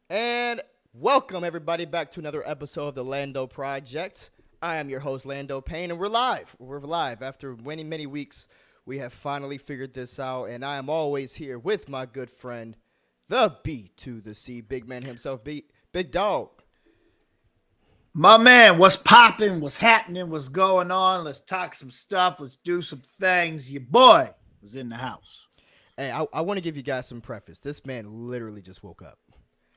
And welcome everybody back to another episode of the Lando Project. I am your host Lando Payne, and we're live. We're live after many weeks. We have finally figured this out, and I am always here with my good friend, the B to the C, big man himself, Big Dog. My man, what's popping? What's happening? What's going on? Let's talk some stuff. Let's do some things. Your boy was in the house. Hey, I want to give you guys some preface. This man literally just woke up.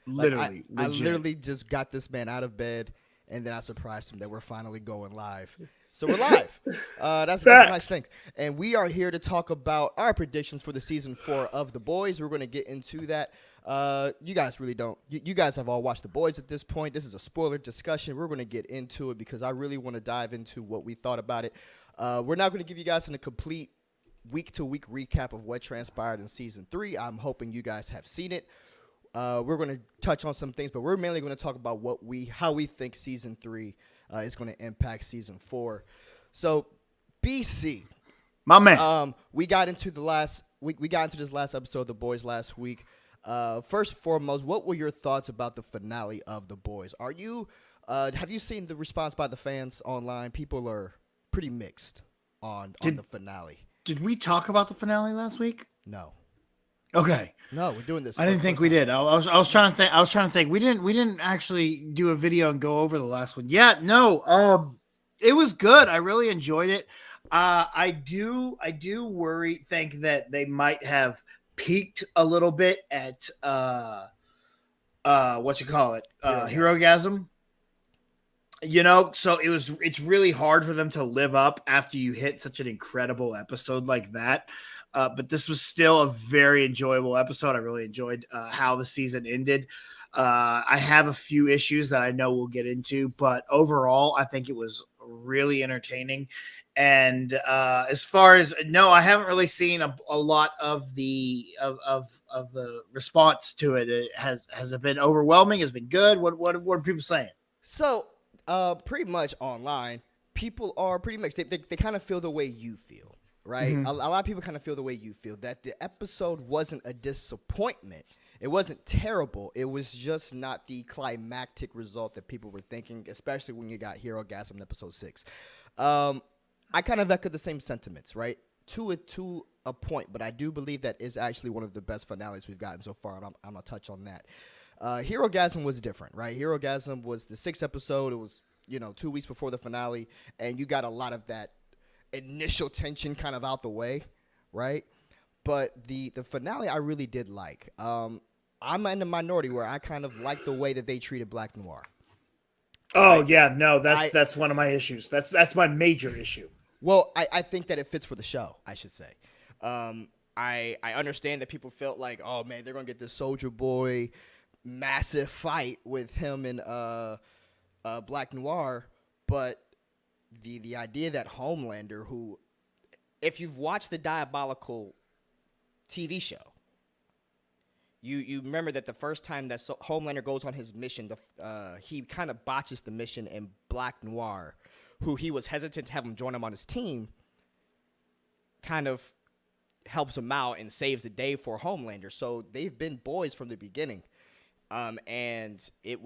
Like Literally, I legit. literally just got this man out of bed, and then I surprised him that we're finally going live. So we're live. That's a nice thing. And we are here to talk about our predictions for the season 4 of The Boys. We're going to get into that. You guys really don't. You guys have all watched The Boys at this point. This is a spoiler discussion. We're going to get into it because I really want to dive into what we thought about it. We're not going to give you guys a complete week-to-week recap of what transpired in season 3. I'm hoping you guys have seen it. We're going to touch on some things, but we're mainly going to talk about how we think season 3 is going to impact season 4. So, BC, My man. we got into this last episode of The Boys last week. First and foremost, what were your thoughts about the finale of The Boys? Have you seen the response by the fans online? People are pretty mixed on the finale. Did we talk about the finale last week? No. Okay. No, we're doing this. I didn't think we did. I was trying to think. I was trying to think. We didn't actually do a video and go over the last one. Yeah, no. It was good. I really enjoyed it. I do think that they might have peaked a little bit at what you call it? Herogasm. So it's really hard for them to live up after you hit such an incredible episode like that. But this was still a very enjoyable episode. I really enjoyed how the season ended. I have a few issues that I know we'll get into, but overall, I think it was really entertaining. And as far as I haven't really seen a lot of the response to it. Has it been overwhelming? Has it been good? What are people saying? So, pretty much online, people are pretty mixed. They kind of feel the way you feel, right? Mm-hmm. A lot of people kind of feel the way you feel, that the episode wasn't a disappointment. It wasn't terrible. It was just not the climactic result that people were thinking, especially when you got Hero Gasm in episode 6. I kind of echoed the same sentiments, right? To a point, but I do believe that is actually one of the best finales we've gotten so far, and I'm going to touch on that. Hero Gasm was different, right? Hero Gasm was the 6th episode. It was, 2 weeks before the finale, and you got a lot of that initial tension kind of out the way, right? But the finale I really did like. I'm in the minority where I kind of like the way that they treated Black Noir. Oh, yeah, no, that's one of my issues. That's my major issue. Well, I think that it fits for the show, I should say. I understand that people felt like, oh, man, they're going to get this Soldier Boy massive fight with him and Black Noir, but the idea that Homelander, who, if you've watched the Diabolical TV show, you remember that the first time that Homelander goes on his mission, he kind of botches the mission, and Black Noir, who he was hesitant to have him join him on his team, kind of helps him out and saves the day for Homelander. So they've been boys from the beginning. And it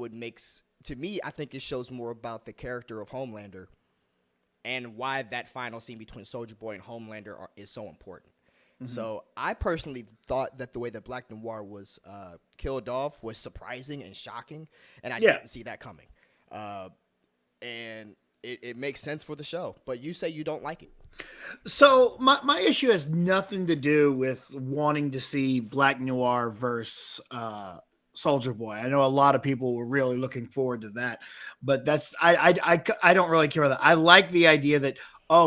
to me, I think it shows more about the character of Homelander and why that final scene between Soldier Boy and Homelander is so important. Mm-hmm. So I personally thought that the way that Black Noir was killed off was surprising and shocking, and I didn't see that coming. And it makes sense for the show, but you say you don't like it. So my issue has nothing to do with wanting to see Black Noir versus Soldier Boy. I know a lot of people were really looking forward to that, but I don't really care about that. I like the idea that,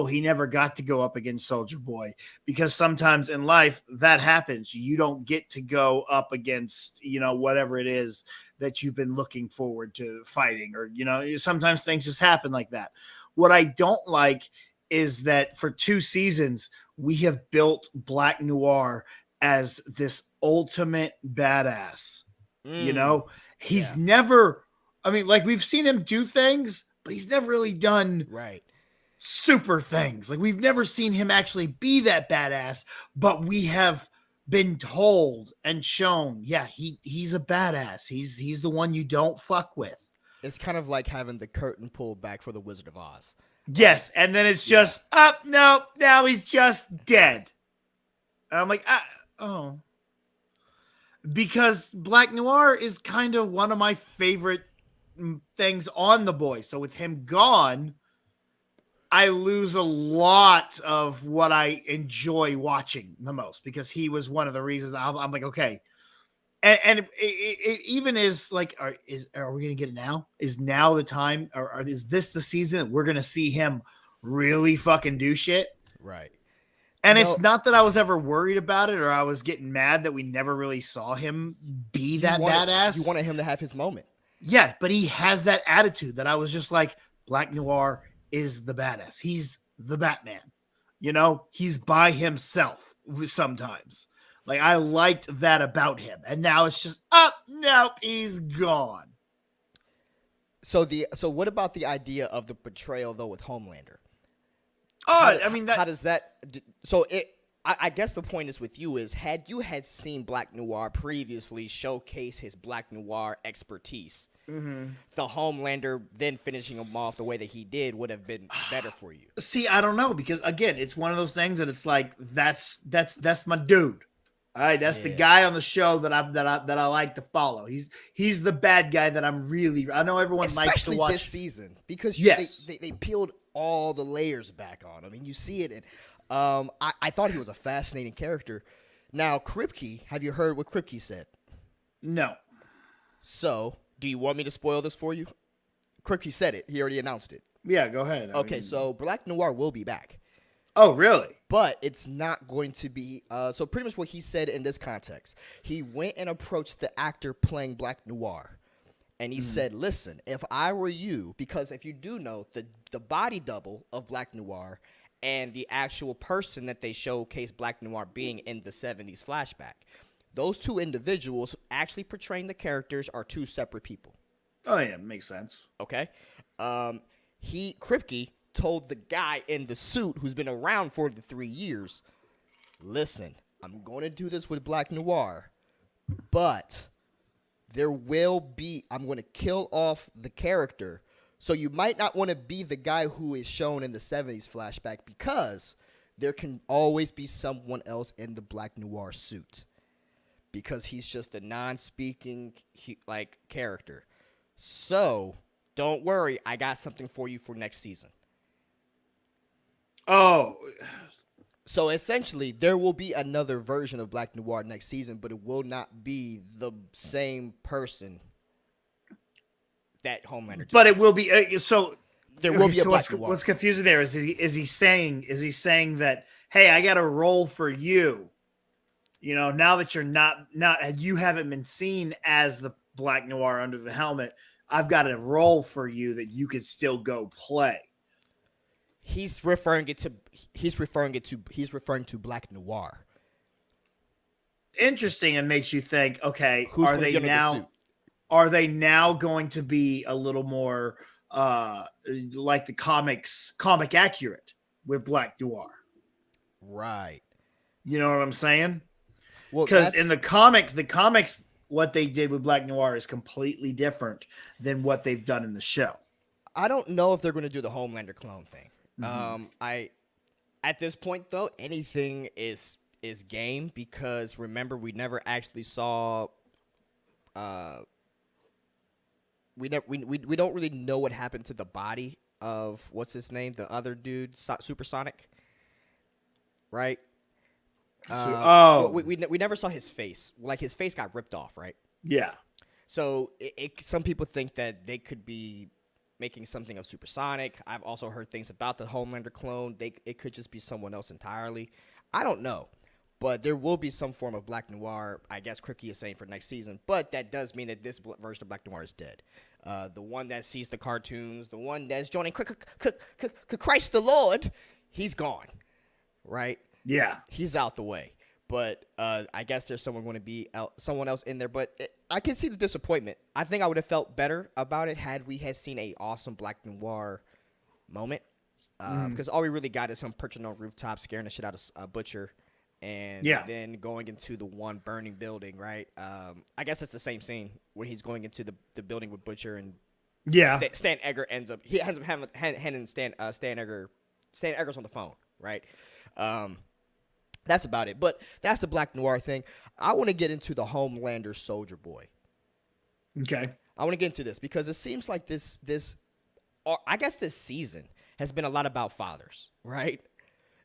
he never got to go up against Soldier Boy, because sometimes in life that happens. You don't get to go up against, whatever it is that you've been looking forward to fighting, or, sometimes things just happen like that. What I don't like is that for 2 seasons, we have built Black Noir as this ultimate badass. He's never, we've seen him do things, but he's never really done super things. Like, we've never seen him actually be that badass, but we have been told and shown, yeah, he's a badass. He's the one you don't fuck with. It's kind of like having the curtain pulled back for the Wizard of Oz. Right? Yes, and then it's just up. No, now he's just dead. And I'm like, oh, because Black Noir is kind of one of my favorite things on The Boys. So with him gone, I lose a lot of what I enjoy watching the most, because he was one of the reasons I'm like, okay. And it even is like, are we going to get it now? Is now the time? Or is this the season that we're going to see him really fucking do shit? Right. And it's not that I was ever worried about it, or I was getting mad that we never really saw him be that badass. You wanted him to have his moment. Yeah, but he has that attitude that I was just like, Black Noir is the badass. He's the Batman. You know, he's by himself sometimes. Like, I liked that about him. And now it's just, nope, he's gone. So what about the idea of the betrayal, though, with Homelander? How does that? So I guess the point is with you is, had you seen Black Noir previously showcase his Black Noir expertise, the Homelander then finishing him off the way that he did would have been better for you. See, I don't know, because again, it's one of those things that it's like, that's my dude. All right, that's the guy on the show that I like to follow. He's the bad guy that I know everyone likes to watch this season, because they peeled all the layers back on. I mean, you see it, and I thought he was a fascinating character. Now, Kripke, have you heard what Kripke said? No. So, do you want me to spoil this for you? Kripke said it. He already announced it. Yeah, go ahead. Okay, so Black Noir will be back. Oh, really? But it's not going to be so pretty much what he said in this context. He went and approached the actor playing Black Noir, and he said, listen, if I were you, because if you do know, the body double of Black Noir and the actual person that they showcase Black Noir being in the 70s flashback, those two individuals actually portraying the characters are two separate people. Oh, yeah, makes sense. Okay? Kripke told the guy in the suit who's been around for the 3 years, listen, I'm going to do this with Black Noir, but I'm going to kill off the character. So you might not want to be the guy who is shown in the 70s flashback, because there can always be someone else in the Black Noir suit, because he's just a non-speaking character. So don't worry, I got something for you for next season. Oh, so essentially, there will be another version of Black Noir next season, but it will not be the same person that Homelander did. But it will be so. There will be a Black Noir. What's confusing there is he saying that, hey, I got a role for you. You know, now that you haven't been seen as the Black Noir under the helmet, I've got a role for you that you could still go play. He's referring to Black Noir. Interesting, and makes you think, okay, are they now going to be a little more like the comic accurate with Black Noir? Right. You know what I'm saying? Well, because in the comics, what they did with Black Noir is completely different than what they've done in the show. I don't know if they're going to do the Homelander clone thing. At this point though, anything is game, because remember, we never actually saw we don't really know what happened to the body of what's his name, the other dude, Supersonic, right? We never saw his face. Like, his face got ripped off, right? Yeah. So some people think that they could be making something of Supersonic. I've also heard things about the Homelander clone. It could just be someone else entirely. I don't know. But there will be some form of Black Noir, I guess Kripke is saying, for next season. But that does mean that this version of Black Noir is dead. The one that sees the cartoons, the one that's joining Christ the Lord, he's gone, right? Yeah. He's out the way. But I guess there's someone else in there. But I can see the disappointment. I think I would have felt better about it had we had seen an awesome Black Noir moment. Because all we really got is him perching on rooftop, scaring the shit out of Butcher. and Yeah. then going into the one burning building, right? I guess it's the same scene when he's going into the building with Butcher and Yeah. Stan Edgar ends up handing Stan Edgar's on the phone, right? That's about it. But that's the Black Noir thing. I want to get into the Homelander Soldier Boy. Okay. I want to get into this because it seems like this I guess this season has been a lot about fathers, right?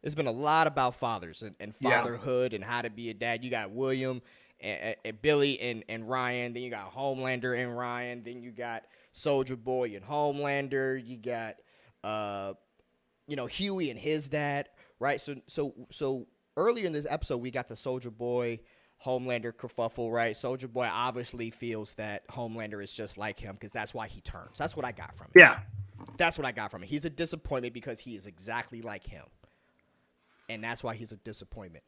It's been a lot about fathers and fatherhood and how to be a dad. You got William and Billy and Ryan. Then you got Homelander and Ryan. Then you got Soldier Boy and Homelander. You got Huey and his dad, right? So earlier in this episode, we got the Soldier Boy Homelander kerfuffle, right? Soldier Boy obviously feels that Homelander is just like him because that's why he turns. That's what I got from it. Yeah. That's what I got from it. He's a disappointment because he is exactly like him. And that's why he's a disappointment,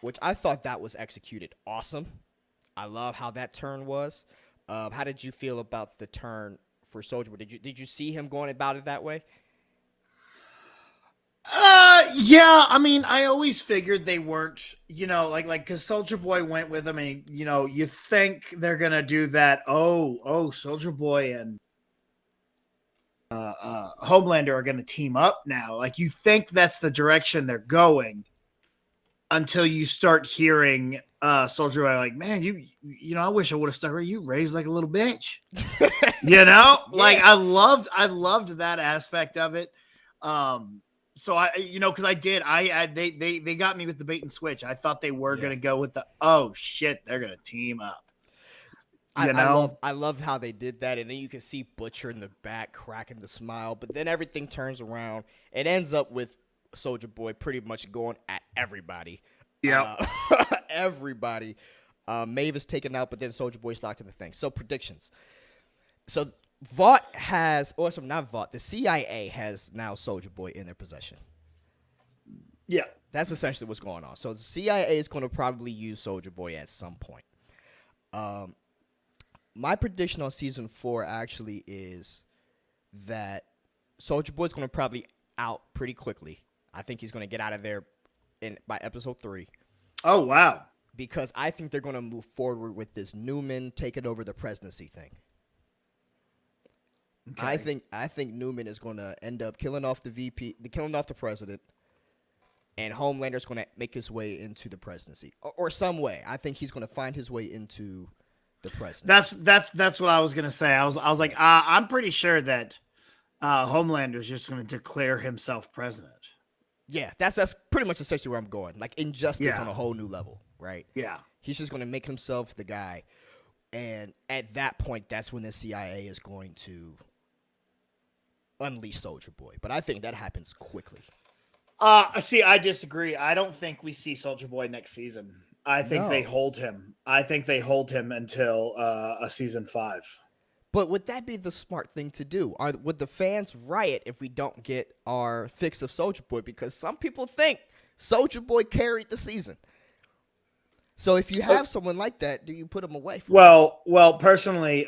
which I thought that was executed awesome. I love how that turn was. How did you feel about the turn for Soldier Boy? Did you see him going about it that way? Yeah, I mean, I always figured they weren't, because Soldier Boy went with him, and you think they're gonna do that. Oh, Soldier Boy and Homelander are gonna team up now. Like, you think that's the direction they're going, until you start hearing Soldier Boy like, man, I wish I would have stuck with you, raised like a little bitch. Like, I loved that aspect of it. So they got me with the bait and switch. I thought they were going to go with oh shit, they're going to team up. I love how they did that. And then you can see Butcher in the back cracking the smile, but then everything turns around. It ends up with Soldier Boy pretty much going at everybody. Yeah. Everybody. Maeve is taken out, but then Soldier Boy's locked in the thing. So predictions. So Vought not Vought. The CIA has now Soldier Boy in their possession. Yeah. That's essentially what's going on. So the CIA is going to probably use Soldier Boy at some point. My prediction on season 4 actually is that Soldier Boy is going to probably out pretty quickly. I think he's going to get out of there by episode 3. Oh, wow. Because I think they're going to move forward with this Newman taking over the presidency thing. Okay. I think Newman is going to end up killing off the president, and Homelander's going to make his way into the presidency or some way. I think he's going to find his way into the presidency. That's what I was going to say. I was like, I'm pretty sure that Homelander's just going to declare himself president. Yeah, that's pretty much essentially where I'm going. Like Injustice on a whole new level, right? Yeah. He's just going to make himself the guy, and at that point, that's when the CIA is going to unleash Soldier Boy. But I think that happens quickly. See, I disagree. I don't think we see Soldier Boy next season. I think they hold him. I think they hold him until a season 5. But would that be the smart thing to do? Would the fans riot if we don't get our fix of Soldier Boy? Because some people think Soldier Boy carried the season. So if you have someone like that, do you put him away? Well, personally,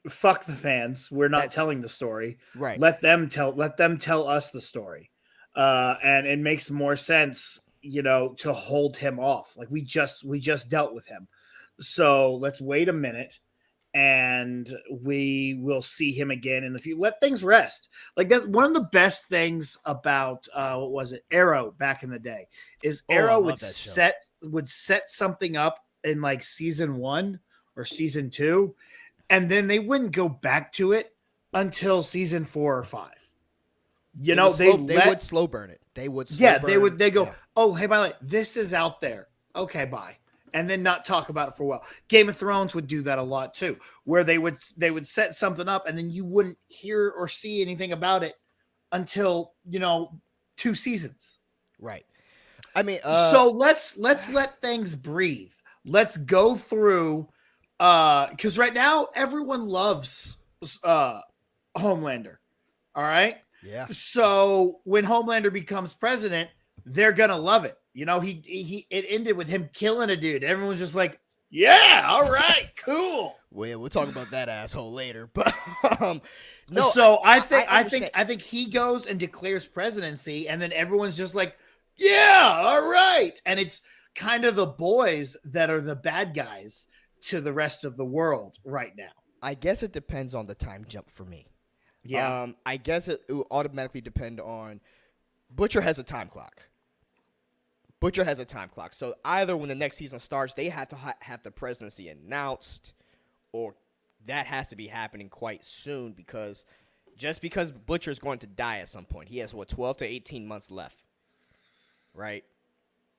fuck the fans. We're not telling the story. Right. Let them tell us the story. And it makes more sense, to hold him off. Like we just dealt with him. So let's wait a minute and we will see him again in the future. Let things rest. Like that's one of the best things about Arrow back in the day is Arrow would set something up in like season 1 or season 2, and then they wouldn't go back to it until season 4 or 5. They would slow burn it. They would they go, oh, hey, by the way, this is out there. Okay, bye. And then not talk about it for a while. Game of Thrones would do that a lot too, where they would set something up and then you wouldn't hear or see anything about it until 2 seasons. Right. I mean, so let's let things breathe. Let's go through because right now everyone loves Homelander. All right. Yeah. So when Homelander becomes president, they're gonna love it. It ended with him killing a dude. Everyone's just like, yeah, all right, cool. Well, we'll talk about that asshole later. But no. So I think he goes and declares presidency, and then everyone's just like, Yeah, all right. And it's kind of the boys that are the bad guys to the rest of the world right now. I guess it depends on the time jump for me. Yeah. I guess it will automatically depend on Butcher has a time clock. Butcher has a time clock. So either when the next season starts, they have to have the presidency announced, or that has to be happening quite soon because just because Butcher's going to die at some point, he has 12 to 18 months left, right?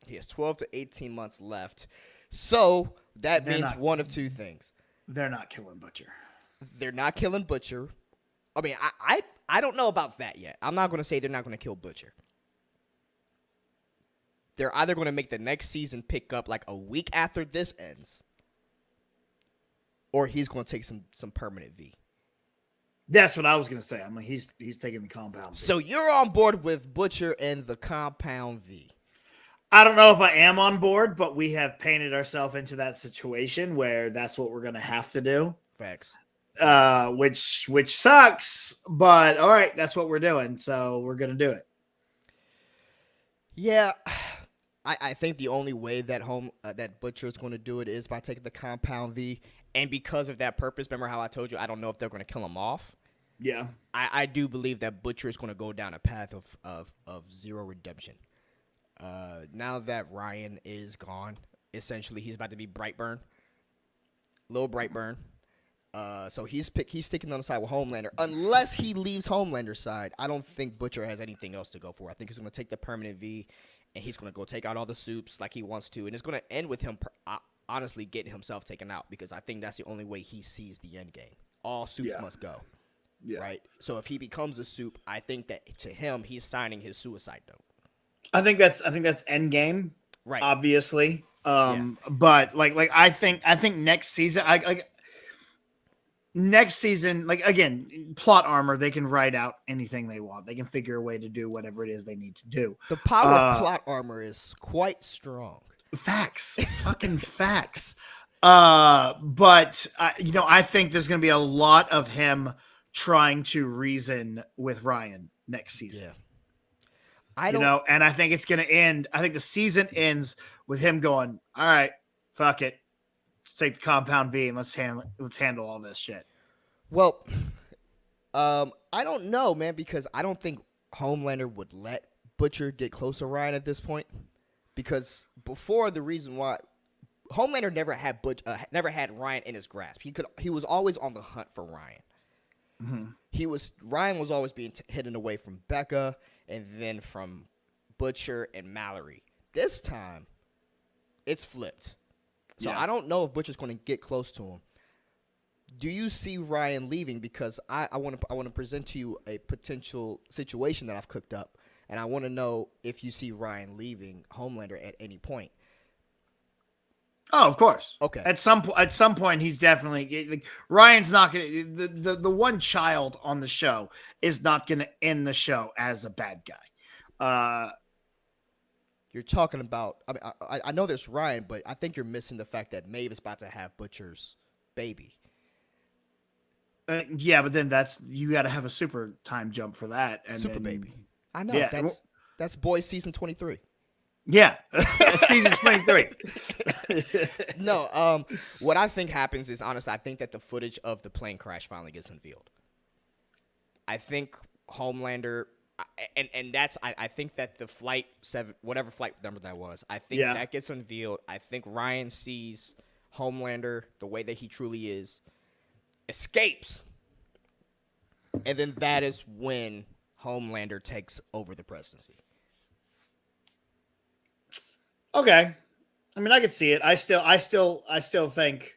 He has 12 to 18 months left. So that They're means not one of two things. they're not killing Butcher. They're not killing Butcher. I mean, I don't know about that yet. I'm not going to say they're not going to kill Butcher. They're either going to make the next season pick up like a week after this ends, or he's going to take some permanent V. That's what I was gonna say. I'm like, he's taking the compound. So you're on board with Butcher and the compound V. I don't know if I am on board, but we have painted ourselves into that situation where that's what we're gonna have to do. Facts. Which sucks, but all right, that's what we're doing, so we're gonna do it. Yeah, I think the only way that that Butcher is going to do it is by taking the compound V, and because of that purpose, remember how I told you I don't know if they're going to kill him off. Yeah, I do believe that Butcher is going to go down a path of zero redemption. Now that Ryan is gone, essentially he's about to be Brightburn, Lil Brightburn. So he's sticking on the side with Homelander. Unless he leaves Homelander's side, I don't think Butcher has anything else to go for. I think he's going to take the permanent V, and he's going to go take out all the soups like he wants to. And it's going to end with him, honestly, getting himself taken out because I think that's the only way he sees the end game. All soups must go. Yeah. Right? So if he becomes a soup, I think that to him, he's signing his suicide note. I think that's end game. Right. Obviously. But like I think next season, next season, like again, plot armor, they can write out anything they want. They can figure a way to do whatever it is they need to do. The power of plot armor is quite strong. Facts. Fucking facts. But I think there's going to be a lot of him trying to reason with Ryan next season. Yeah. And I think it's going to end. I think the season ends with him going, all right, fuck it. Let's take the compound V and let's handle all this shit. Well, I don't know, man, because I don't think Homelander would let Butcher get close to Ryan at this point. Because before, the reason why Homelander never had Ryan in his grasp. He was always on the hunt for Ryan. Mm-hmm. Ryan was always being hidden away from Becca and then from Butcher and Mallory. This time, it's flipped. So I don't know if Butcher's going to get close to him. Do you see Ryan leaving? Because I want to present to you a potential situation that I've cooked up, and I want to know if you see Ryan leaving Homelander at any point. Oh, of course. Okay. At some point, he's definitely like, Ryan's not gonna the one child on the show is not gonna end the show as a bad guy. You're talking about. I mean, I know there's Ryan, but I think you're missing the fact that Maeve is about to have Butcher's baby. Yeah, but then you got to have a super time jump for that. And super then, baby. I know. Yeah, that's Boys season 23. Yeah, season 23. No, what I think happens is, honestly, I think that the footage of the plane crash finally gets unveiled. I think Homelander, and that's, I think that the flight 7, whatever flight number that was, I think that gets unveiled. I think Ryan sees Homelander the way that he truly is, escapes, and then that is when Homelander takes over the presidency. Okay, I mean, I could see it. I still think.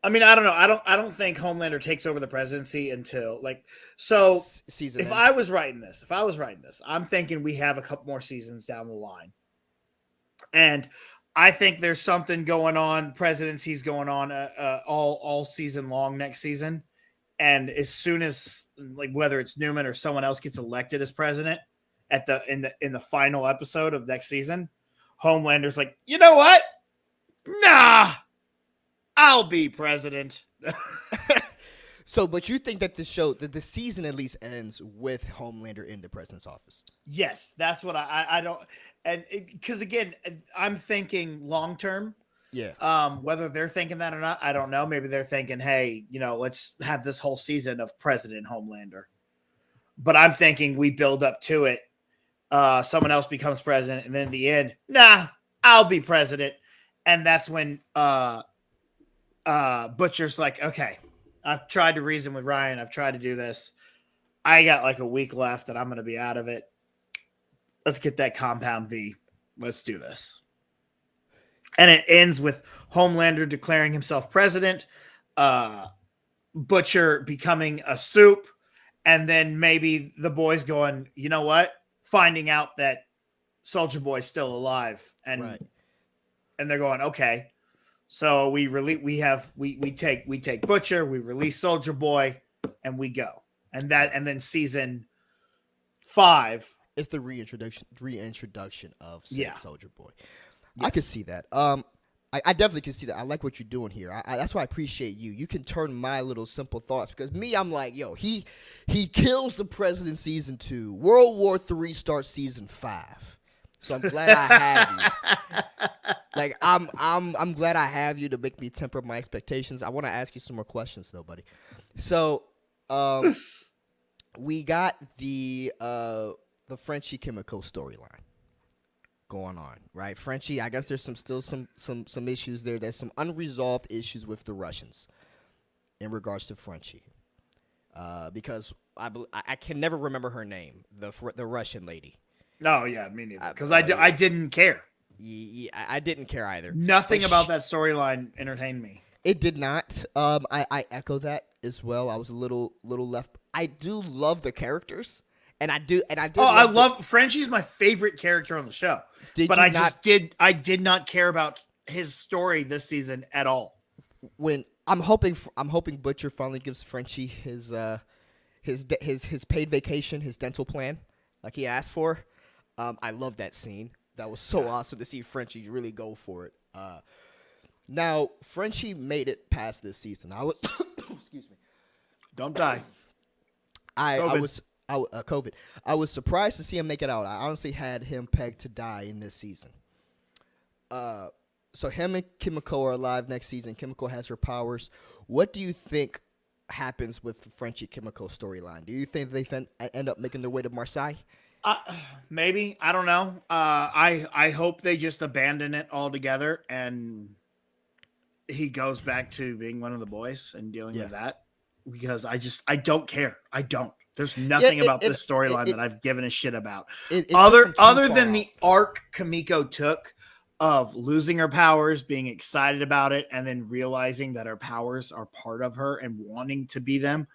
I mean, I don't know. I don't think Homelander takes over the presidency until season. If I was writing this, I'm thinking we have a couple more seasons down the line, and I think there's something going on. Presidency's going on all season long next season, and as soon as whether it's Newman or someone else gets elected as president in the final episode of next season. Homelander's like, you know what? Nah, I'll be president. So, but you think that the season at least ends with Homelander in the president's office? Yes, that's what I don't, and because again, I'm thinking long term. Yeah. Whether they're thinking that or not, I don't know. Maybe they're thinking, hey, let's have this whole season of President Homelander. But I'm thinking we build up to it. Someone else becomes president, and then in the end, nah, I'll be president. And that's when Butcher's like, okay, I've tried to reason with Ryan. I've tried to do this. I got like a week left, and I'm going to be out of it. Let's get that compound V. Let's do this. And it ends with Homelander declaring himself president, Butcher becoming a soup, and then maybe the boys going, you know what? Finding out that Soldier Boy's still alive, and they're going, okay. So we take Butcher, we release Soldier Boy, and we go. And then season 5 is the reintroduction of said Soldier Boy. Yes. I could see that. I definitely can see that. I like what you're doing here. That's why I appreciate you. You can turn my little simple thoughts, because me, I'm like, yo, he kills the president season 2. World War III starts season 5. So I'm glad I have you. Like I'm glad I have you to make me temper my expectations. I want to ask you some more questions though, buddy. So we got the Frenchie Kimiko storyline going on, right? Frenchie, I guess there's some issues there. There's some unresolved issues with the Russians in regards to Frenchie, because I can never remember her name, the Russian lady. No, yeah, me neither. Because I didn't care. Yeah, I didn't care either. Nothing about that storyline entertained me. It did not. I echo that as well. I was a little left. I do love the characters. And I did. I love Frenchie's my favorite character on the show. I did not care about his story this season at all. When I'm hoping Butcher finally gives Frenchie his paid vacation, his dental plan, like he asked for. I love that scene. That was so awesome to see Frenchie really go for it. Now Frenchie made it past this season. I was excuse me. Don't die. COVID. I was surprised to see him make it out. I honestly had him pegged to die in this season. So him and Kimiko are alive next season. Kimiko has her powers. What do you think happens with the Frenchie Kimiko storyline? Do you think they end up making their way to Marseille? Maybe. I don't know. I hope they just abandon it altogether and he goes back to being one of the boys and dealing with that, because I don't care. I don't. There's nothing about this storyline that I've given a shit about. Other than the arc Kimiko took of losing her powers, being excited about it, and then realizing that her powers are part of her and wanting to be them.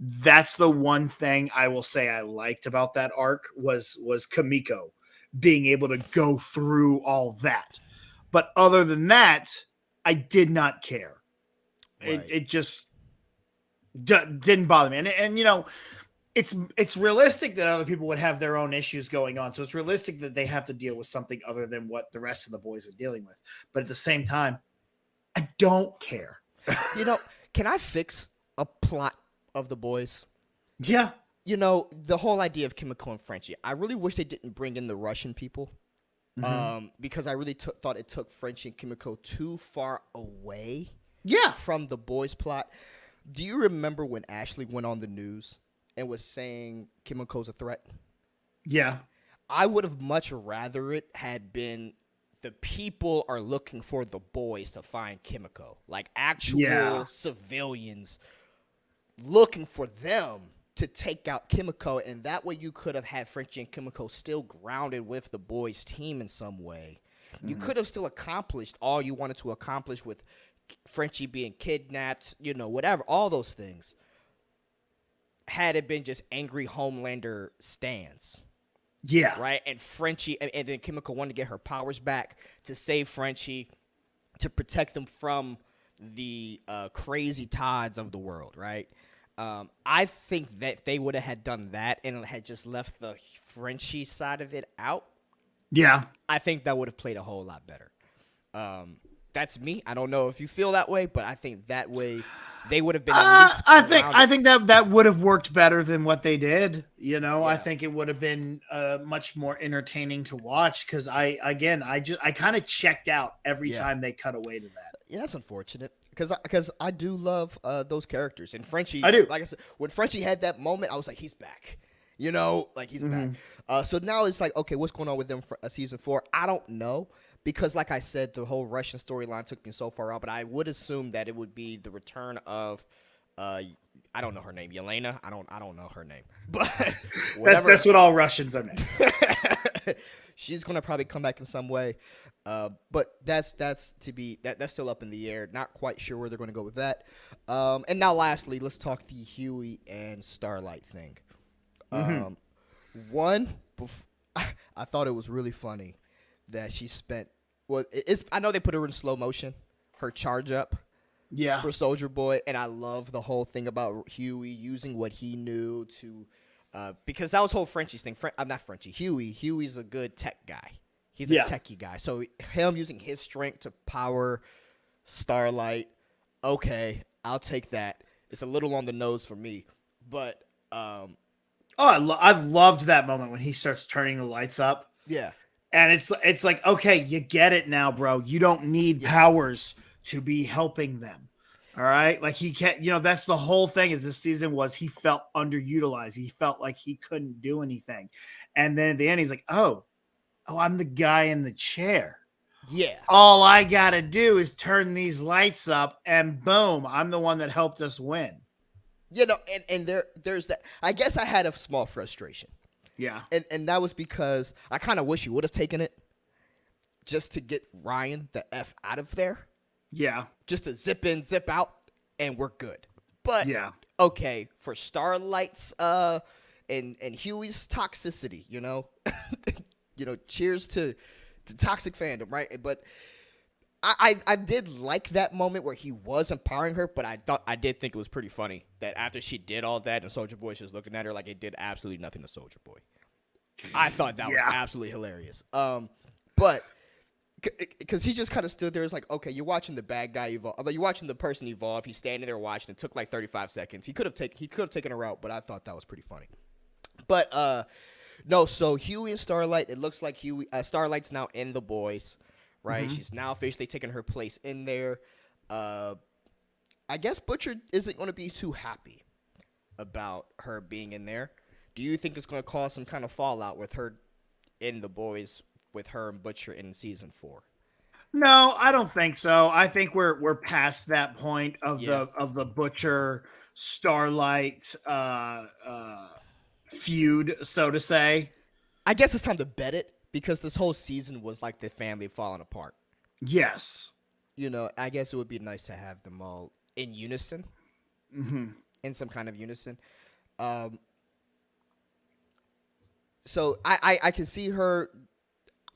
That's the one thing I will say I liked about that arc was Kimiko being able to go through all that. But other than that, I did not care. Right. It just didn't bother me. And it's realistic that other people would have their own issues going on. So it's realistic that they have to deal with something other than what the rest of the boys are dealing with. But at the same time, I don't care. Can I fix a plot of the boys? Yeah. The whole idea of Kimiko and Frenchie, I really wish they didn't bring in the Russian people. Because I really thought it took Frenchie and Kimiko too far away from the boys' plot. Do you remember when Ashley went on the news and was saying Kimiko's a threat? Yeah. I would have much rather it had been the people are looking for the boys to find Kimiko. Like actual civilians looking for them to take out Kimiko, and that way you could have had Frenchie and Kimiko still grounded with the boys' team in some way. You could have still accomplished all you wanted to accomplish with Frenchie being kidnapped, whatever, all those things. Had it been just angry Homelander stands. Yeah. Right? And Frenchie, and then Kimiko wanted to get her powers back to save Frenchie, to protect them from the crazy Todds of the world, right? I think that they would have had done that and had just left the Frenchie side of it out. Yeah. I think that would have played a whole lot better. That's me. I don't know if you feel that way, but I think that way they would have been at least I grounded. think that would have worked better than what they did. I Yeah. think it would have been much more entertaining to watch because I kind of checked out every Yeah. time they cut away to that. Yeah, that's unfortunate because I do love those characters and Frenchie. I do. Like I said, when Frenchie had that moment, I was like, he's back. Like he's back. Mhm. So now it's like, okay, what's going on with them for season 4? I don't know because, like I said, the whole Russian storyline took me so far out. But I would assume that it would be the return of, I don't know her name, Yelena. I don't know her name, but whatever. That's what all Russians are named. She's gonna probably come back in some way, but that's still up in the air. Not quite sure where they're gonna go with that. And now, lastly, let's talk the Huey and Starlight thing. Mhm. One, I thought it was really funny that she spent. Well, I know they put her in slow motion, her charge up Yeah. for Soldier Boy, and I love the whole thing about Huey using what he knew to, because that was whole Frenchie's thing. I'm not Frenchie. Huey's a good tech guy. He's a Yeah. techie guy. So him using his strength to power Starlight, okay, I'll take that. It's a little on the nose for me, but I loved that moment when he starts turning the lights up. yeah, And it's like, okay, you get it now, bro. You don't need powers to be helping them. All right. Like he can't, that's the whole thing is this season was he felt underutilized. He felt like he couldn't do anything. And then at the end, he's like, oh, I'm the guy in the chair. yeah. All I got to do is turn these lights up and boom, I'm the one that helped us win. And there's that. I guess I had a small frustration. Yeah. And that was because I kind of wish you would have taken it just to get Ryan the F out of there. Yeah. Just to zip in, zip out, and we're good. But, Yeah. okay, for Starlight's and Huey's toxicity, cheers to toxic fandom, right? But I did like that moment where he was empowering her, but I did think it was pretty funny that after she did all that and Soldier Boy's just looking at her like it did absolutely nothing to Soldier Boy. I thought that was absolutely hilarious. But because he just kind of stood there, it's like, okay, you're watching the bad guy evolve. Although you're watching the person evolve, he's standing there watching. It took like 35 seconds. He could have taken a route, but I thought that was pretty funny. But no, so Huey and Starlight. It looks like Starlight's now in the boys. Right, she's now officially taking her place in there. I guess Butcher isn't going to be too happy about her being in there. Do you think it's going to cause some kind of fallout with her in the boys, with her and Butcher in season 4? No, I don't think so. I think we're past that point of the Butcher Starlight feud, so to say. I guess it's time to bet it because this whole season was like the family falling apart. Yes. I guess it would be nice to have them all in unison, in some kind of unison. So I can see her.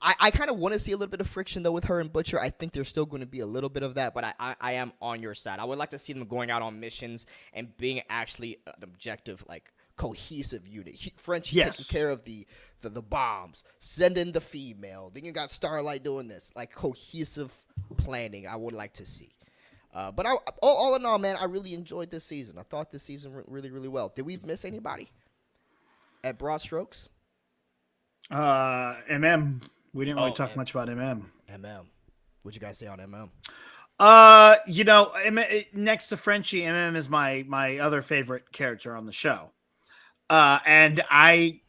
I kind of want to see a little bit of friction though with her and Butcher. I think there's still going to be a little bit of that, but I am on your side. I would like to see them going out on missions and being actually an objective, like cohesive unit. Frenchie taking care of the bombs, sending the female. Then you got Starlight doing this, like cohesive planning. I would like to see. But all in all, man, I really enjoyed this season. I thought this season went really, really well. Did we miss anybody at broad strokes? MM. We didn't really talk much about MM. What'd you guys say on MM? Next to Frenchie, MM is my other favorite character on the show. And I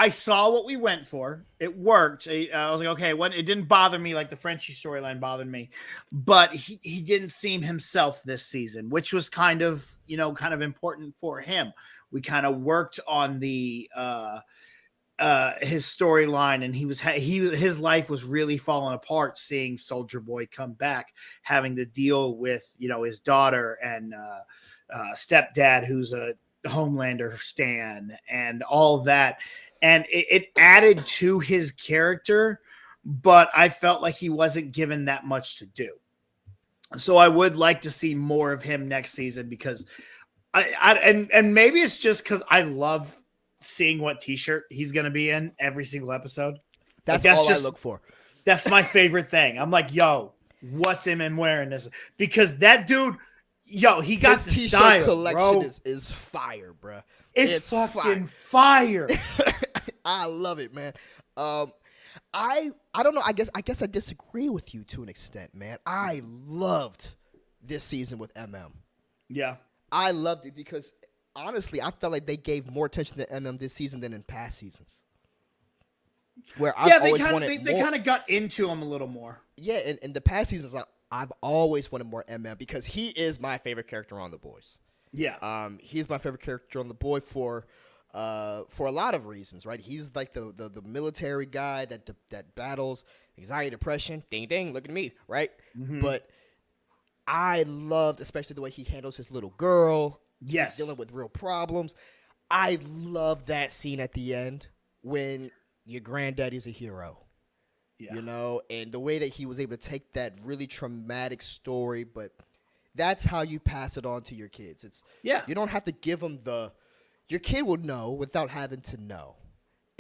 saw what we went for. It worked. I was like, okay, it didn't bother me like the Frenchie storyline bothered me, but he didn't seem himself this season, which was kind of important for him. We kind of worked on the his storyline, and his life was really falling apart seeing Soldier Boy come back, having to deal with his daughter and stepdad who's a Homelander stan and all that, and it added to his character, but I felt like he wasn't given that much to do. So I would like to see more of him next season because and maybe it's just because I love seeing what t-shirt he's going to be in every single episode. That's all I look for. That's my favorite thing. I'm like, yo, what's him wearing this? Because that dude, yo, he got His the t-shirt style, collection bro. is fire, bro. It's fucking fire. I love it, man. I don't know. I guess I disagree with you to an extent, man. I loved this season with MM. Yeah. I loved it because honestly, I felt like they gave more attention to MM this season than in past seasons. Where I've always wanted they more. kind of got into him a little more. Yeah, in the past seasons, I've always wanted more MM because he is my favorite character on The Boys. Yeah. He's my favorite character on The Boys for a lot of reasons, right? He's like the military guy that battles anxiety, depression. Ding ding, look at me, right? Mm-hmm. But I loved especially the way he handles his little girl. Yes. He's dealing with real problems. I love that scene at the end when your granddaddy's a hero. Yeah. You know, and the way that he was able to take that really traumatic story, but that's how you pass it on to your kids. You don't have to give them your kid will know without having to know.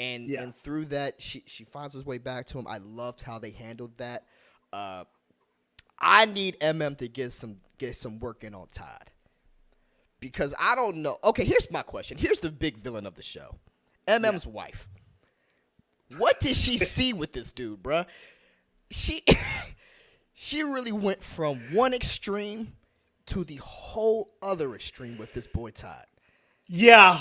And through that, she finds his way back to him. I loved how they handled that. I need MM to get some work in on Todd. Because I don't know. Okay, here's my question. Here's the big villain of the show. MM's wife. What did she see with this dude, bruh? She really went from one extreme to the whole other extreme with this boy Todd. Yeah.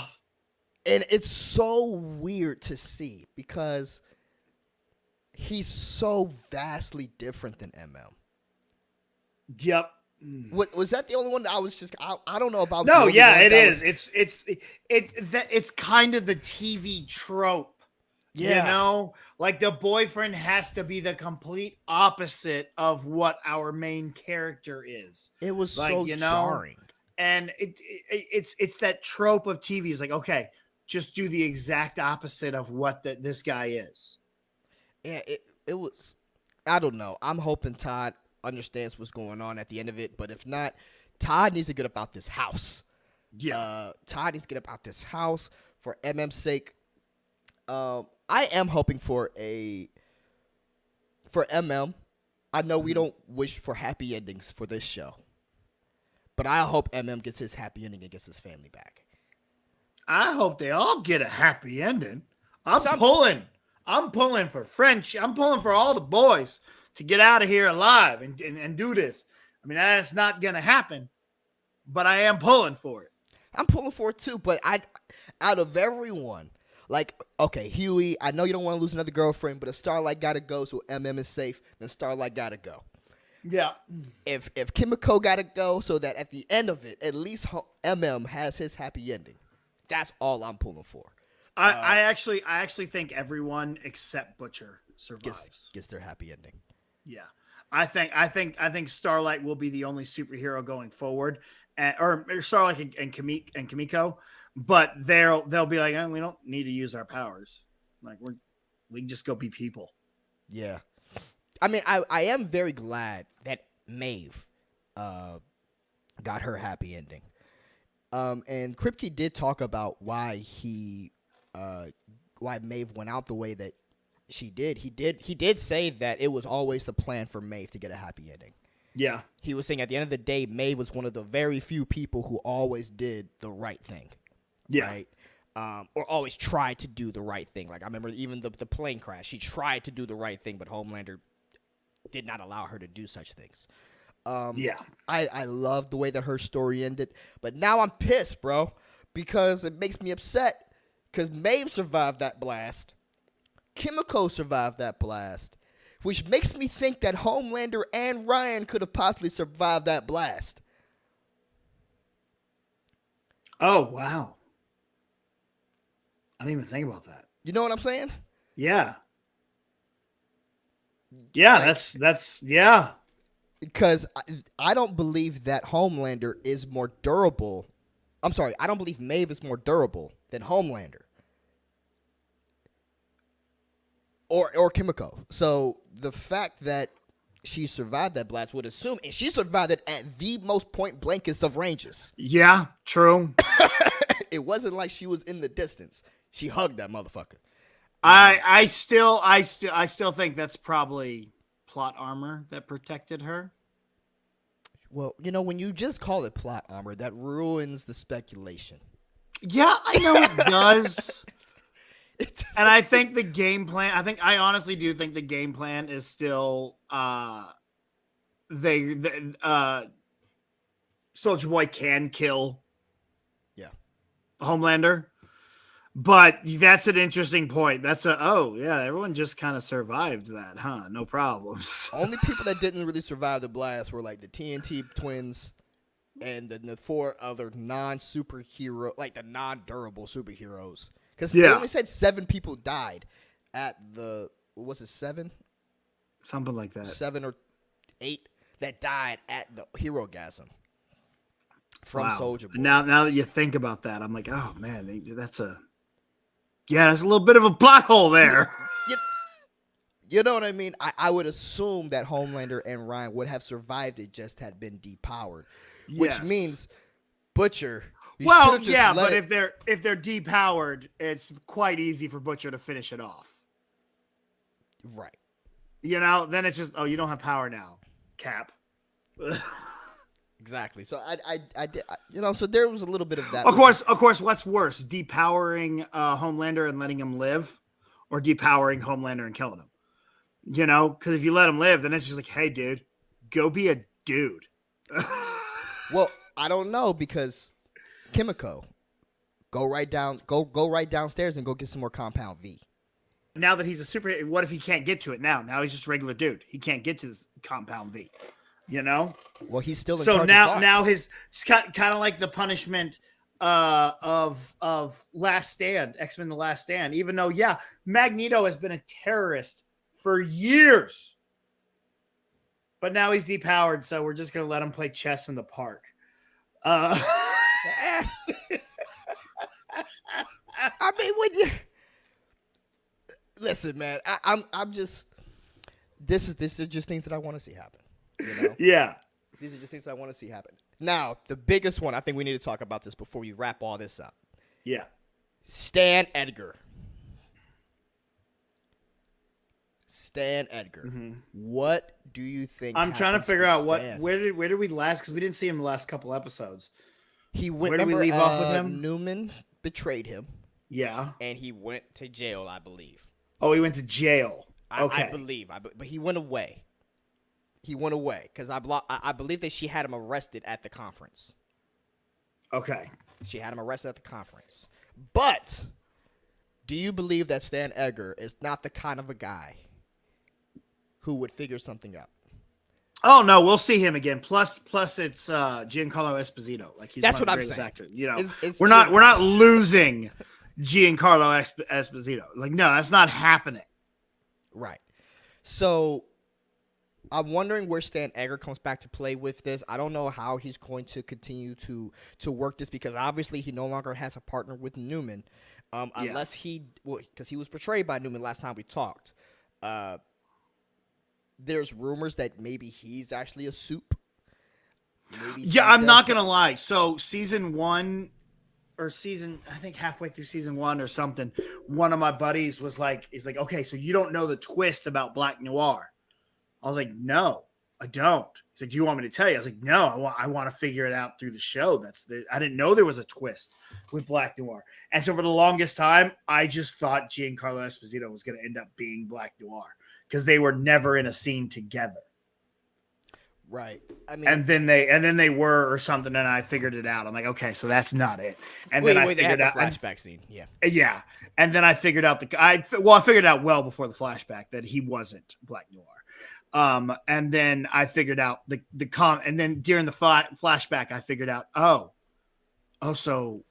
And it's so weird to see because he's so vastly different than MM. Yep. Was that the only one that I was just I don't know about. No, yeah, it is. It's kind of the TV trope. Yeah. You know, like the boyfriend has to be the complete opposite of what our main character is. It was like, so jarring. And it's that trope of TV. It's like, okay, just do the exact opposite of what this guy is. Yeah, it was. I don't know. I'm hoping Todd understands what's going on at the end of it, but if not, Todd needs to get up out this house. Yeah, Todd needs to get up out this house for MM's sake. I am hoping for MM. I know we don't wish for happy endings for this show, but I hope MM gets his happy ending and gets his family back. I hope they all get a happy ending. I'm pulling for French. I'm pulling for all the boys to get out of here alive and do this. I mean, that's not going to happen, but I am pulling for it. I'm pulling for it too, but out of everyone, like, okay, Huey, I know you don't want to lose another girlfriend, but if Starlight got to go so MM is safe, then Starlight got to go. Yeah. If Kimiko got to go so that at the end of it, at least MM has his happy ending. That's all I'm pulling for. I actually think everyone except Butcher survives. Gets their happy ending. Yeah. I think Starlight will be the only superhero going forward, or Starlight and Kimiko, but they'll be like, we don't need to use our powers. Like we can just go be people. Yeah. I mean, I am very glad that Maeve got her happy ending. And Kripke did talk about why Maeve went out the way that she did. He did say that it was always the plan for Maeve to get a happy ending. Yeah. He was saying at the end of the day, Maeve was one of the very few people who always did the right thing. Yeah. Right? Or always tried to do the right thing. Like I remember even the plane crash. She tried to do the right thing, but Homelander did not allow her to do such things. I love the way that her story ended, but now I'm pissed, bro, because it makes me upset because Maeve survived that blast. Kimiko survived that blast, which makes me think that Homelander and Ryan could have possibly survived that blast. Oh, wow. I didn't even think about that. You know what I'm saying? Yeah. Yeah, like, that's yeah. Because I don't believe that Homelander is more durable. I'm sorry, I don't believe Maeve is more durable than Homelander. Or Kimiko. So the fact that she survived that blast would assume, and she survived it at the most point blankest of ranges. Yeah, true. It wasn't like she was in the distance. She hugged that motherfucker. I still think that's probably plot armor that protected her. Well, when you just call it plot armor, that ruins the speculation. Yeah, I know it does. And I think the game plan, I honestly do think the game plan is still Soldier Boy can kill Homelander. But that's an interesting point. Everyone just kind of survived that, huh? No problems. Only people that didn't really survive the blast were like the TNT twins and the 4 other non-superhero, like the non-durable superheroes. Because they only said 7 people died at the, was it 7? Something like that. 7 or 8 that died at the hero gasm from Soldier Boy. Now that you think about that, I'm like, oh man, that's a little bit of a plot hole there. You know what I mean? I would assume that Homelander and Ryan would have survived it, just had been depowered, which means Butcher. But if they're depowered, it's quite easy for Butcher to finish it off. Right. Then it's just, you don't have power now, Cap. Exactly. So I did, so there was a little bit of that. Of course, what's worse, depowering Homelander and letting him live, or depowering Homelander and killing him? Because if you let him live, then it's just like, hey, dude, go be a dude. Well, I don't know, because Kimiko, go right downstairs and go get some more Compound V. Now that he's a superhero, what if he can't get to it now? Now he's just a regular dude. He can't get to this Compound V. Well, he's still in so charge now it's kind of like the punishment of Last Stand, X-Men: The Last Stand. Even though Magneto has been a terrorist for years, but now he's depowered, so we're just gonna let him play chess in the park. I mean, when you listen, man, I'm just this is just things that I want to see happen. Yeah. These are just things I want to see happen. Now, the biggest one, I think we need to talk about this before we wrap all this up. Yeah. Stan Edgar. Mm-hmm. What do you think? I'm trying to figure out where did we last, because we didn't see him the last couple episodes. He went. Where did we leave off with him? Newman betrayed him. Yeah. And he went to jail, I believe. Oh, he went to jail. Okay. I believe. But he went away. Because I believe that she had him arrested at the conference. Okay. She had him arrested at the conference. But do you believe that Stan Edgar is not the kind of a guy who would figure something out? Oh no, we'll see him again. Plus, it's Giancarlo Esposito. Like, he's that's one what of the I'm saying. Actors. It's we're not losing Giancarlo Esposito. Like, no, that's not happening. Right. So I'm wondering where Stan Edgar comes back to play with this. I don't know how he's going to continue to work this, because obviously he no longer has a partner with Newman, unless because he was portrayed by Newman last time we talked. There's rumors that maybe he's actually a soup. I'm not gonna lie. So season 1, I think halfway through season 1 or something, one of my buddies was like, okay, so you don't know the twist about Black Noir? I was like, no, I don't. He's like, do you want me to tell you? I was like, no, I want to figure it out through the show. I didn't know there was a twist with Black Noir. And so for the longest time, I just thought Giancarlo Esposito was going to end up being Black Noir, because they were never in a scene together. Right. I mean, and then they were, or something, and I figured it out. I'm like, okay, so that's not it. And then I figured out the flashback scene. Yeah. Yeah. And then I figured out I figured out well before the flashback that he wasn't Black Noir. And then I figured out and then during the flashback, I figured out, so,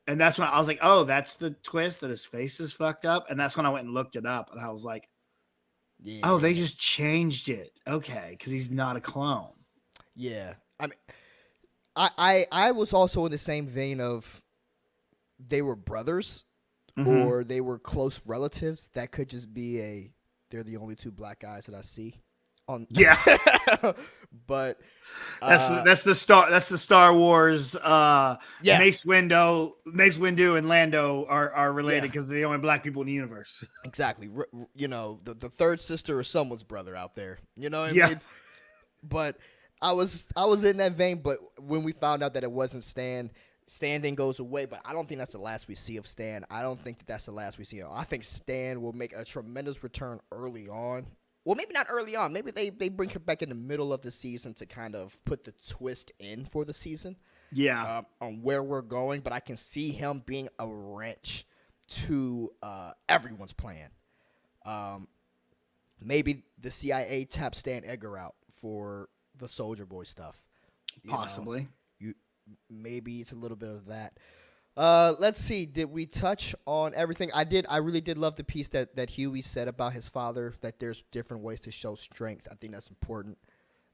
and that's when I was like, oh, that's the twist, that his face is fucked up. And that's when I went and looked it up, and I was like, oh, they just changed it. Okay. Because he's not a clone. Yeah. I mean, I was also in the same vein of they were brothers, or they were close relatives. That could just be they're the only 2 black guys that I see. on. Yeah. But That's the Star Wars. yeah, Mace Windu and Lando are related yeah, because they're the only black people in the universe. exactly. You know, the third sister or someone's brother out there. You know what I Yeah. mean? But I was in that vein. But when we found out that it wasn't Stan, Stan then goes away. But I don't think that's the last we see of Stan. I don't think that's the last we see. I think Stan will make a tremendous return early on. Well, maybe not early on. Maybe they bring him back in the middle of the season to kind of put the twist in for the season. Yeah. On where we're going. But I can see him being a wrench to everyone's plan. Maybe the CIA tapped Stan Edgar out for the Soldier Boy stuff. Possibly. Maybe it's a little bit of that. Let's see. Did we touch on everything? I did. I really did love the piece that Huey said about his father, that there's different ways to show strength. I think that's important.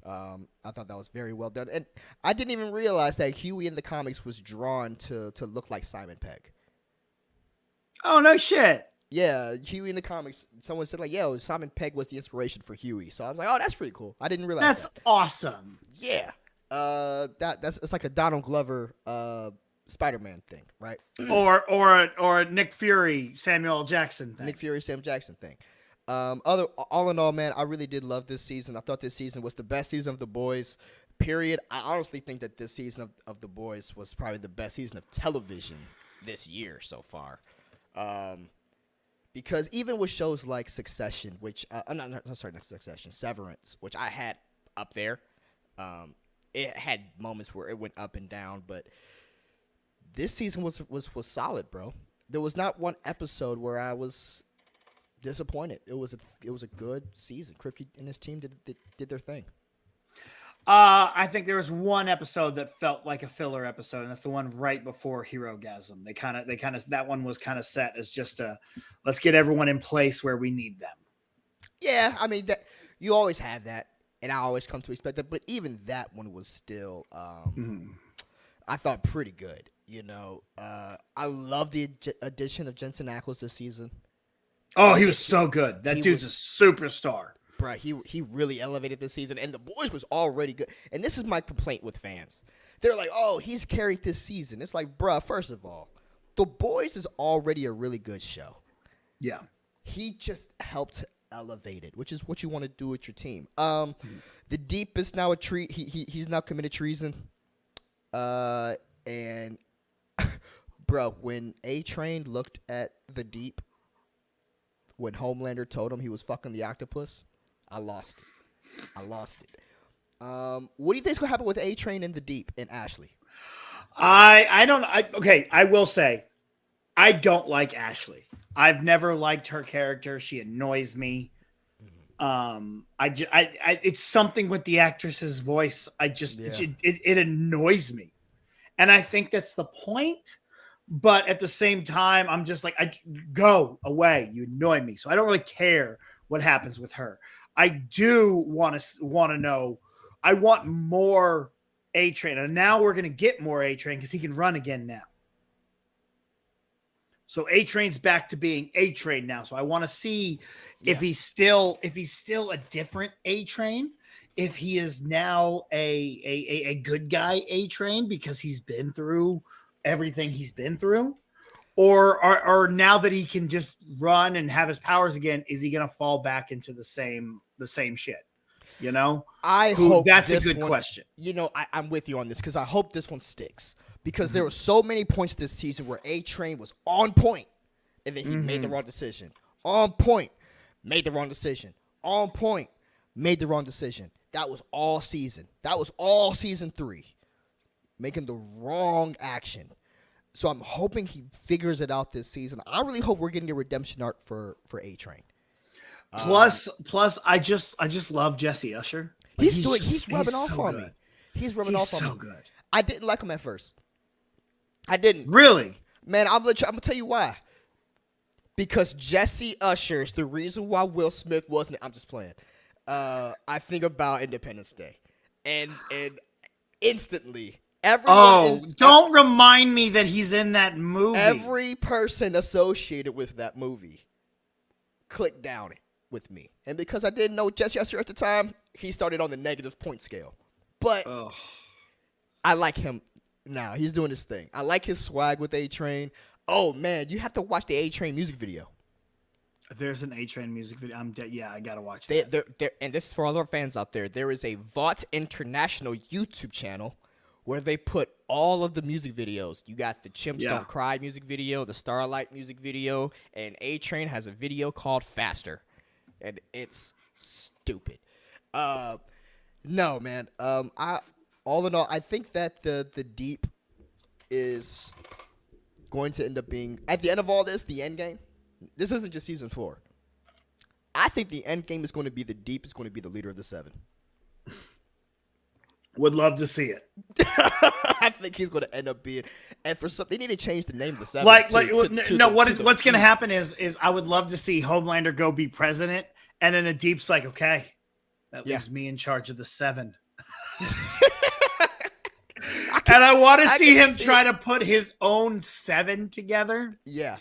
I thought that was very well done. And I didn't even realize that Huey in the comics was drawn to look like Simon Pegg. Oh, no shit. Yeah, Huey in the comics, someone said, like, yo, Simon Pegg was the inspiration for Huey. So I was like, oh, that's pretty cool. I didn't realize That's that. awesome. Yeah. It's like a Donald Glover Spider-Man thing, right? or a Nick Fury, Samuel L. Jackson thing. Nick Fury, Sam Jackson thing. All in all, man, I really did love this season. I thought this season was the best season of The Boys, period. I honestly think that this season of The Boys was probably the best season of television this year so far. Because even with shows like Succession, which not Succession, Severance, which I had up there, it had moments where it went up and down, but this season was solid, bro. There was not one episode where I was disappointed. It was a good season. Kripke and his team did their thing. I think there was one episode that felt like a filler episode, and that's the one right before Herogasm. They kind of that one was kind of set as just let's get everyone in place where we need them. Yeah, I mean that you always have that, and I always come to expect that. But even that one was still, I thought pretty good. You know, I love the addition of Jensen Ackles this season. Oh, he was so good. That dude's a superstar. Bro, he really elevated this season, and The Boys was already good. And this is my complaint with fans. They're like, oh, he's carried this season. It's like, bruh, first of all, The Boys is already a really good show. Yeah. He just helped elevate it, which is what you want to do with your team. The Deep is now he's now committed treason. And bro, when A-Train looked at The Deep, when Homelander told him he was fucking the octopus, I lost it. What do you think's gonna happen with A-Train and The Deep and Ashley? I will say, I don't like Ashley. I've never liked her character. She annoys me. It's something with the actress's voice. It annoys me, and I think that's the point. But at the same time, I'm just like, go away. You annoy me. So I don't really care what happens with her. I do want to know. I want more A-Train, and now we're going to get more A-Train because he can run again now. So A-Train's back to being A-Train now. So I want to see if he's still a different A-Train, if he is now a good guy A-Train because he's been through everything he's been through, or now that he can just run and have his powers again, is he going to fall back into the same shit? You know, I hope that's a good question. You know, I'm with you on this because I hope this one sticks because there were so many points this season where A-Train was on point and then he made the wrong decision. On point, made the wrong decision. On point, made the wrong decision. That was all season. That was all season 3. Making the wrong action. So I'm hoping he figures it out this season. I really hope we're getting a redemption arc for A-Train. Plus, I just love Jesse Usher. Like, he's rubbing off on me. He's rubbing off on me. He's so good. I didn't like him at first. I didn't. Really? Man, I'm gonna tell you why. Because Jesse Usher is the reason why Will Smith wasn't. I'm just playing. I think about Independence Day, and instantly, don't remind me that he's in that movie. Every person associated with that movie clicked down it. with me. And because I didn't know Jesse Usher at the time, he started on the negative point scale. But I like him now. He's doing his thing. I like his swag with A-Train. Oh, man, you have to watch the A-Train music video. There's an A-Train music video. I got to watch that. that. And this is for all our fans out there. There is a Vought International YouTube channel where they put all of the music videos. You got the Chimps Don't Cry music video, the Starlight music video, and A-Train has a video called Faster. And it's stupid. No, man. All in all, I think that the Deep is going to end up being, at the end of all this, the end game. This isn't just season 4. I think the end game is going to be the Deep is going to be the leader of the 7. Would love to see it. I think he's going to end up being, and for some, they need to change the name of the 7. What's going to happen is I would love to see Homelander go be president, and then the Deep's like, okay, that leaves me in charge of the 7. And I want to see him try to put his own 7 together. Yeah.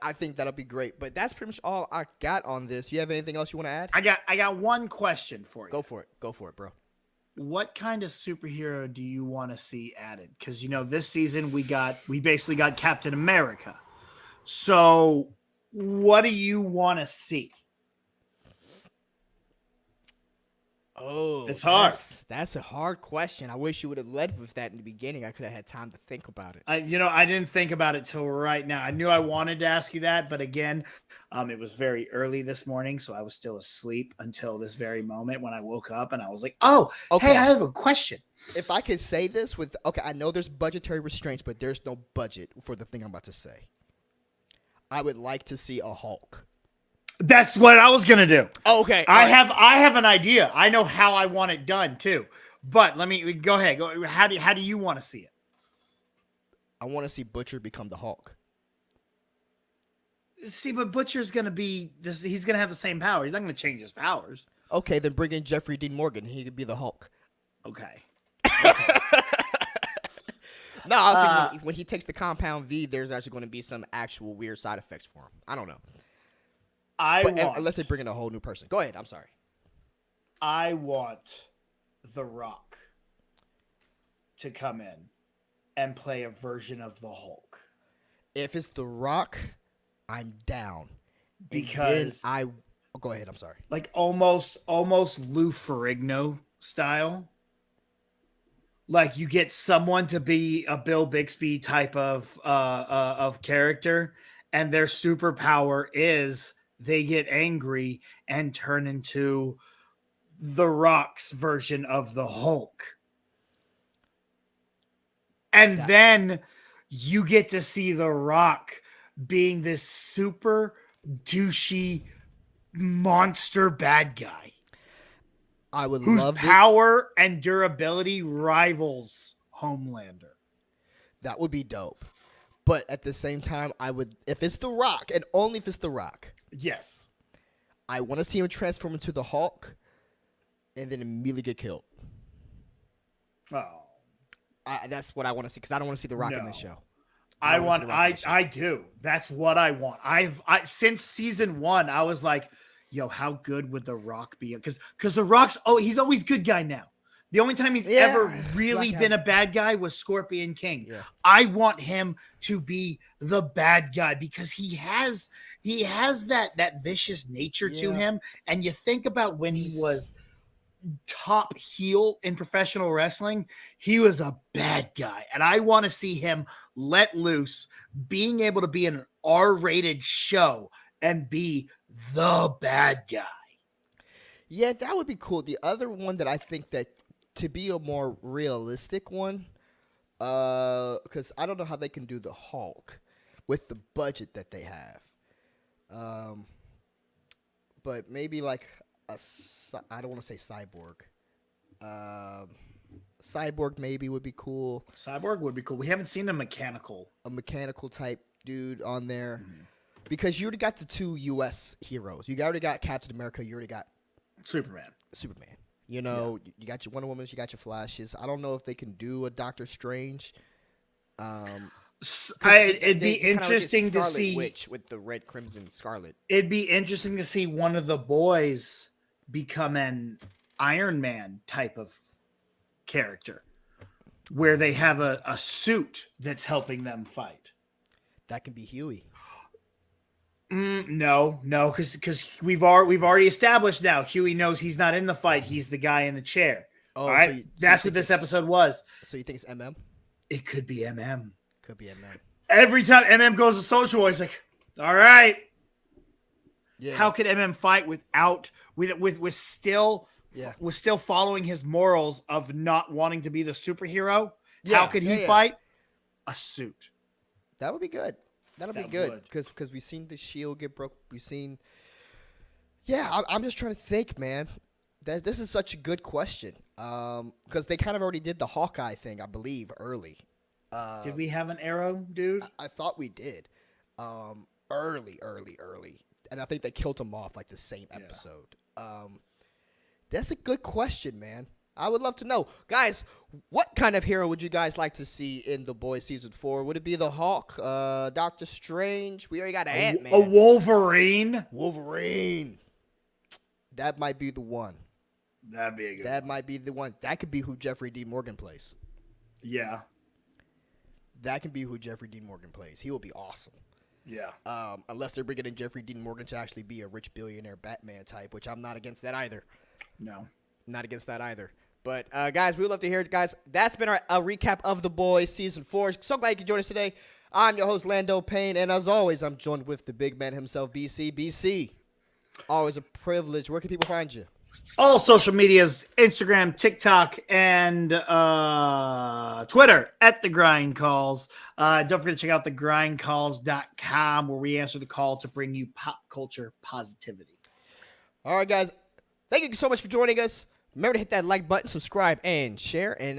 I think that'll be great. But that's pretty much all I got on this. You have anything else you want to add? I got one question for you. Go for it, bro. What kind of superhero do you want to see added? Because this season we basically got Captain America. So what do you want to see? Oh, it's hard. That's a hard question. I wish you would have led with that in the beginning. I could have had time to think about it. I didn't think about it till right now. I knew I wanted to ask you that, but again, it was very early this morning, so I was still asleep until this very moment when I woke up and I was like, "Oh, okay. Hey, I have a question." If I could say this I know there's budgetary restraints, but there's no budget for the thing I'm about to say. I would like to see a Hulk. That's what I was gonna do. Okay, I have an idea. I know how I want it done too. But let me go ahead. How do you want to see it? I want to see Butcher become the Hulk. See, but Butcher's gonna be this. He's gonna have the same power. He's not gonna change his powers. Okay, then bring in Jeffrey Dean Morgan. He could be the Hulk. Okay. No, I was thinking when he takes the Compound V, there's actually going to be some actual weird side effects for him. I don't know. Unless they bring in a whole new person. Go ahead. I'm sorry. I want The Rock to come in and play a version of the Hulk. If it's The Rock, I'm down. Because go ahead. I'm sorry. Like almost Lou Ferrigno style. Like you get someone to be a Bill Bixby type of character, and their superpower is they get angry and turn into The Rock's version of the Hulk. And then you get to see The Rock being this super douchey monster bad guy. I would whose love power and durability rivals Homelander. That would be dope. But at the same time, if it's The Rock, and only if it's The Rock. Yes. I want to see him transform into the Hulk and then immediately get killed. Oh. That's what I want to see, because I don't want to see The Rock in this show. I do. That's what I want. Since season 1, I was like, yo, how good would The Rock be? Because The Rock's, he's always good guy now. The only time he's ever really been a bad guy was Scorpion King. Yeah. I want him to be the bad guy because he has that vicious nature to him. And you think about when he was top heel in professional wrestling, he was a bad guy. And I want to see him let loose, being able to be in an R-rated show and be the bad guy. Yeah, that would be cool. The other one that I think that to be a more realistic one, because I don't know how they can do the Hulk with the budget that they have. But maybe like I don't want to say Cyborg. Cyborg maybe would be cool. Cyborg would be cool. We haven't seen a mechanical type dude on there. Mm-hmm. Because you already got the 2 U.S. heroes. You already got Captain America. You already got Superman. You got your Wonder Woman. You got your Flashes. I don't know if they can do a Doctor Strange. It'd be They kind of get interesting to Scarlet see. Witch with the red, crimson, scarlet. It'd be interesting to see one of the boys become an Iron Man type of character, where they have a suit that's helping them fight. That can be Huey. No, because we've already established now. Huey knows he's not in the fight. He's the guy in the chair. Oh, all right, so you that's think what this it's- episode was. So you think it's MM? It could be MM. Could be MM. Every time MM goes to Soldier Boy, he's like, "All right, Yeah. how could MM fight without with still Yeah. was still following his morals of not wanting to be the superhero? Yeah, How could he yeah. fight? A suit. That would be good. That'll be That good would. because we've seen the shield get broke. We've seen. Yeah, I'm just trying to think, man. This is such a good question. Because they kind of already did the Hawkeye thing, I believe, early. Did we have an arrow, dude? I thought we did. Early, and I think they killed him off like the same episode. That's a good question, man. I would love to know, guys. What kind of hero would you guys like to see in The Boys season 4? Would it be the Hawk, Doctor Strange? We already got Ant-Man. A Wolverine. Wolverine. That might be the one. That'd be a good. That might be the one. That could be who Jeffrey Dean Morgan plays. Yeah. That can be who Jeffrey Dean Morgan plays. He will be awesome. Yeah. Unless they're bringing in Jeffrey Dean Morgan to actually be a rich billionaire Batman type, which I'm not against that either. No. Not against that either. But, guys, we would love to hear it, guys. That's been a recap of The Boys Season 4. So glad you could join us today. I'm your host, Lando Payne, and as always, I'm joined with the big man himself, BC. BC, always a privilege. Where can people find you? All social medias, Instagram, TikTok, and Twitter at The Grind Calls. Don't forget to check out thegrindcalls.com where we answer the call to bring you pop culture positivity. All right, guys. Thank you so much for joining us. Remember to hit that like button, subscribe, and share. And